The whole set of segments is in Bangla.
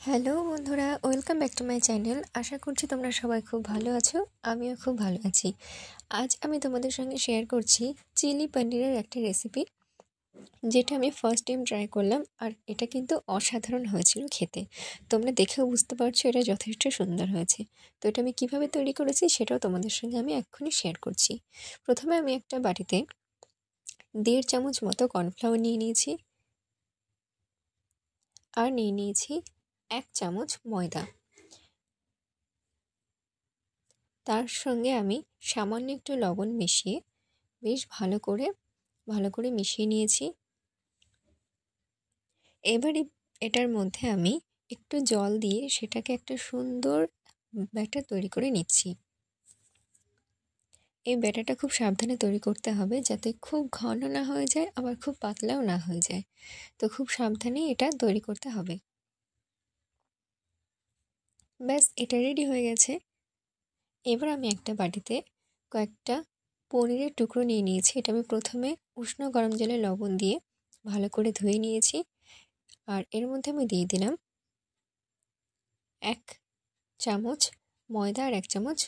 হ্যালো বন্ধুরা, welcome back to my channel. আশা করছি তোমরা সবাই খুব ভালো আছো। আমিও খুব ভালো আছি। আজ আমি তোমাদের সঙ্গে শেয়ার করছি চিলি পনিরের একটা রেসিপি, যেটা আমি ফার্স্ট টাইম ট্রাই করলাম। আর এটা কিন্তু অসাধারণ হয়েছিল খেতে। তোমরা দেখেও বুঝতে পারছো এটা যথেষ্ট সুন্দর হয়েছে। তো এটা আমি কীভাবে তৈরি করেছি সেটাও তোমাদের সঙ্গে আমি এক্ষুনি শেয়ার করছি। প্রথমে আমি একটা বাটিতে 1.5 চামচ মতো কর্নফ্লাওয়ার নিয়ে নিয়েছি, আর নিয়ে নিয়েছি 1 চামচ ময়দা। তার সঙ্গে আমি সামান্য একটু লবণ মিশিয়ে বেশ ভালো করে মিশিয়ে নিয়েছি। এবারে এটার মধ্যে আমি একটু জল দিয়ে সেটাকে একটা সুন্দর ব্যাটার তৈরি করে নিচ্ছি। এই ব্যাটারটা খুব সাবধানে তৈরি করতে হবে, যাতে খুব ঘন না হয়ে যায় আবার খুব পাতলাও না হয়ে যায়। তো খুব সাবধানে এটা তৈরি করতে হবে। ব্যাস, এটা রেডি হয়ে গেছে। এবার আমি একটা বাটিতে কয়েকটা পনিরের টুকরো নিয়ে নিয়েছি। এটা আমি প্রথমে উষ্ণ গরম জলে লবণ দিয়ে ভালো করে ধুয়ে নিয়েছি। আর এর মধ্যে আমি দিয়ে দিলাম 1 চামচ ময়দা আর 1 চামচ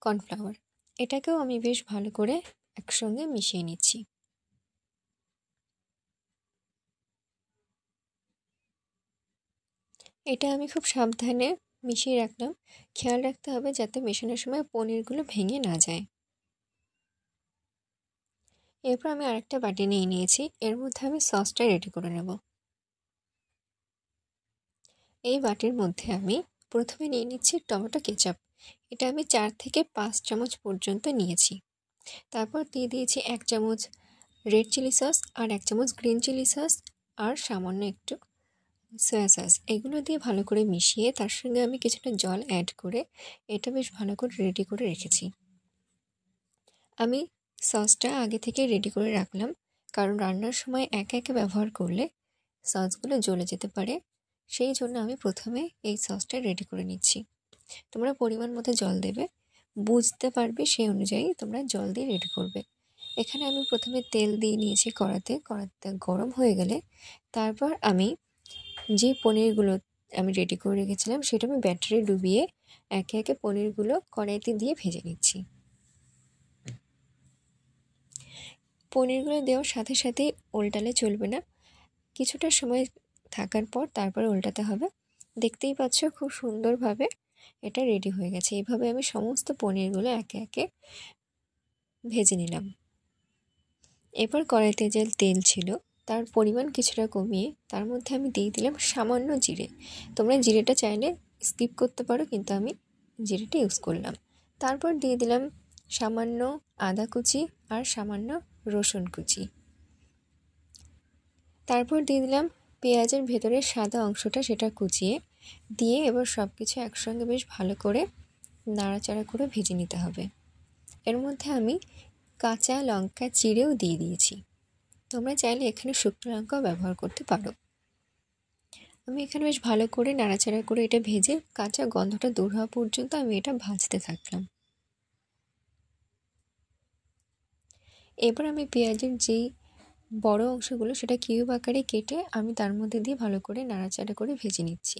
কর্নফ্লাওয়ার। এটাকেও আমি বেশ ভালো করে একসঙ্গে মিশিয়ে নিচ্ছি। এটা আমি খুব সাবধানে মিশিয়ে রাখলাম। খেয়াল রাখতে হবে যাতে মেশানোর সময় পনিরগুলো ভেঙে না যায়। এরপর আমি আরেকটা বাটি নিয়ে নিয়েছি, এর মধ্যে আমি সসটা রেডি করে নেব। এই বাটির মধ্যে আমি প্রথমে নিয়ে নিচ্ছি টমেটো কেচাপ। এটা আমি 4 থেকে 5 চামচ পর্যন্ত নিয়েছি। তারপর দিয়ে দিয়েছি 1 চামচ রেড চিলি সস আর 1 চামচ গ্রিন চিলি সস আর সামান্য একটু সয়া সস। এগুলো দিয়ে ভালো করে মিশিয়ে তার সঙ্গে আমি কিছুটা জল অ্যাড করে এটা বেশ ভালো করে রেডি করে রেখেছি। আমি সসটা আগে থেকে রেডি করে রাখলাম, কারণ রান্নার সময় একে একে ব্যবহার করলে সসগুলো জ্বলে যেতে পারে। সেই জন্য আমি প্রথমে এই সসটা রেডি করে নিচ্ছি। তোমরা পরিমাণ মতো জল দেবে, বুঝতে পারবে সেই অনুযায়ী তোমরা জল দিয়ে রেডি করবে। এখানে আমি প্রথমে তেল দিয়ে নিয়েছি কড়াতে গরম হয়ে গেলে তারপর আমি যে পনিরগুলো আমি রেডি করে রেখেছিলাম সেটা আমি ব্যাটারে ডুবিয়ে একে একে পনিরগুলো কড়াইতে দিয়ে ভেজে নিচ্ছি। পনিরগুলো দেওয়ার সাথে সাথেই উল্টালে চলবে না, কিছুটা সময় থাকার পর তারপরে উল্টাতে হবে। দেখতেই পাচ্ছ খুব সুন্দরভাবে এটা রেডি হয়ে গেছে। এইভাবে আমি সমস্ত পনিরগুলো একে একে ভেজে নিলাম। এরপর কড়াইতে যে তেল ছিল তার পরিমাণ কিছুটা কমিয়ে তার মধ্যে আমি দিয়ে দিলাম সামান্য জিরে। তোমরা জিরেটা চাইলে স্কিপ করতে পারো, কিন্তু আমি জিরেটা ইউজ করলাম। তারপর দিয়ে দিলাম সামান্য আদা কুচি আর সামান্য রসুন কুচি। তারপর দিয়ে দিলাম পেঁয়াজের ভেতরের সাদা অংশটা, সেটা কুচিয়ে দিয়ে এবার সব কিছু একসঙ্গে বেশ ভালো করে নাড়াচাড়া করে ভেজে নিতে হবে। এর মধ্যে আমি কাঁচা লঙ্কা চিড়েও দিয়ে দিয়েছি। তোমরা চাইলে এখানে শুকনো লঙ্কাও ব্যবহার করতে পারো। আমি এখানে বেশ ভালো করে নাড়াচাড়া করে এটা ভেজে কাঁচা গন্ধটা দূর হওয়া পর্যন্ত আমি এটা ভাজতে থাকলাম। এবার আমি পেঁয়াজের যেই বড় অংশগুলো সেটা কিউব আকারে কেটে আমি তার মধ্যে দিয়ে ভালো করে নাড়াচাড়া করে ভেজে নিচ্ছি।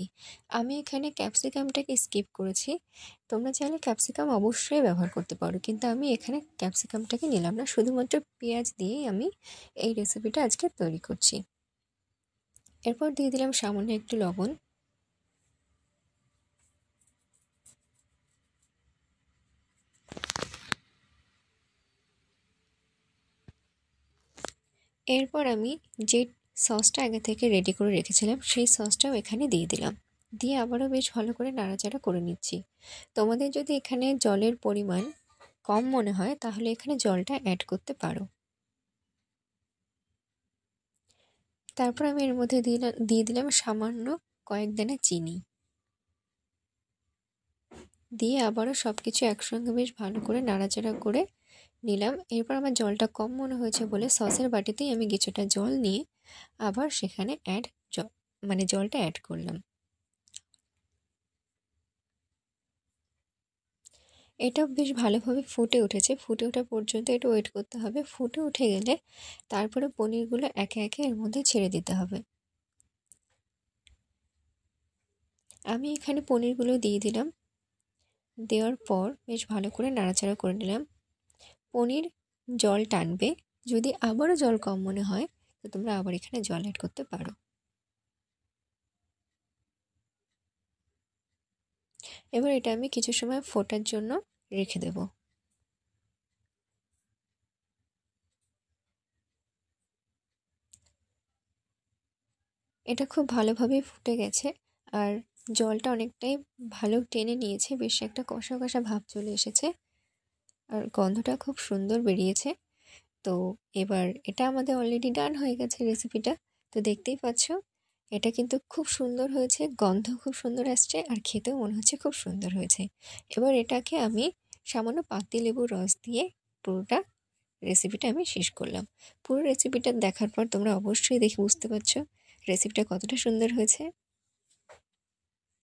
আমি এখানে ক্যাপসিকামটাকে স্কিপ করেছি। তোমরা চাইলে ক্যাপসিকাম অবশ্যই ব্যবহার করতে পারো, কিন্তু আমি এখানে ক্যাপসিকামটাকে নিলাম না। শুধুমাত্র পেঁয়াজ দিয়েই আমি এই রেসিপিটা আজকে তৈরি করছি। এরপর দিয়ে দিলাম সামান্য একটু লবণ। এরপর আমি যে সসটা আগে থেকে রেডি করে রেখেছিলাম সেই সসটাও এখানে দিয়ে দিলাম। দিয়ে আবারও বেশ ভালো করে নাড়াচাড়া করে নিচ্ছি। তোমাদের যদি এখানে জলের পরিমাণ কম মনে হয় তাহলে এখানে জলটা অ্যাড করতে পারো। তারপর আমি এর মধ্যে দিয়ে দিলাম সামান্য কয়েক দানা চিনি। দিয়ে আবারও সব কিছু একসঙ্গে বেশ ভালো করে নাড়াচাড়া করে নিলাম। এরপর আমার জলটা কম মনে হয়েছে বলে সসের বাটিতেই আমি কিছুটা জল নিয়ে আবার সেখানে জলটা অ্যাড করলাম। এটা বেশ ভালোভাবে ফুটে উঠেছে। ফুটে ওঠা পর্যন্ত একটু ওয়েট করতে হবে। ফুটে উঠে গেলে তারপরে পনিরগুলো একে একে এর মধ্যে ছেড়ে দিতে হবে। আমি এখানে পনিরগুলো দিয়ে দিলাম। দেওয়ার পর বেশ ভালো করে নাড়াচাড়া করে নিলাম। পনির জল টানবে, যদি আবারও জল কম মনে হয় তো তোমরা আবার এখানে জল অ্যাড করতে পারো। এবার এটা আমি কিছু সময় ফোটার জন্য রেখে দেব। এটা খুব ভালোভাবে ফুটে গেছে আর জলটা অনেকটাই ভালো টেনে নিয়েছে, বেশ একটা কষা কষা ভাব চলে এসেছে আর গন্ধটা খুব সুন্দর বেরিয়েছে। তো এবার এটা আমাদের অলরেডি ডান হয়ে গেছে রেসিপিটা। তো দেখতেই পাচ্ছ এটা কিন্তু খুব সুন্দর হয়েছে, গন্ধ খুব সুন্দর আসছে আর খেতেও মনে হচ্ছে খুব সুন্দর হয়েছে। এবার এটাকে আমি সামান্য পাতিলেবুর রস দিয়ে পুরোটা রেসিপিটা আমি শেষ করলাম। পুরো রেসিপিটা দেখার পর তোমরা অবশ্যই দেখে বুঝতে পারছো রেসিপিটা কতটা সুন্দর হয়েছে।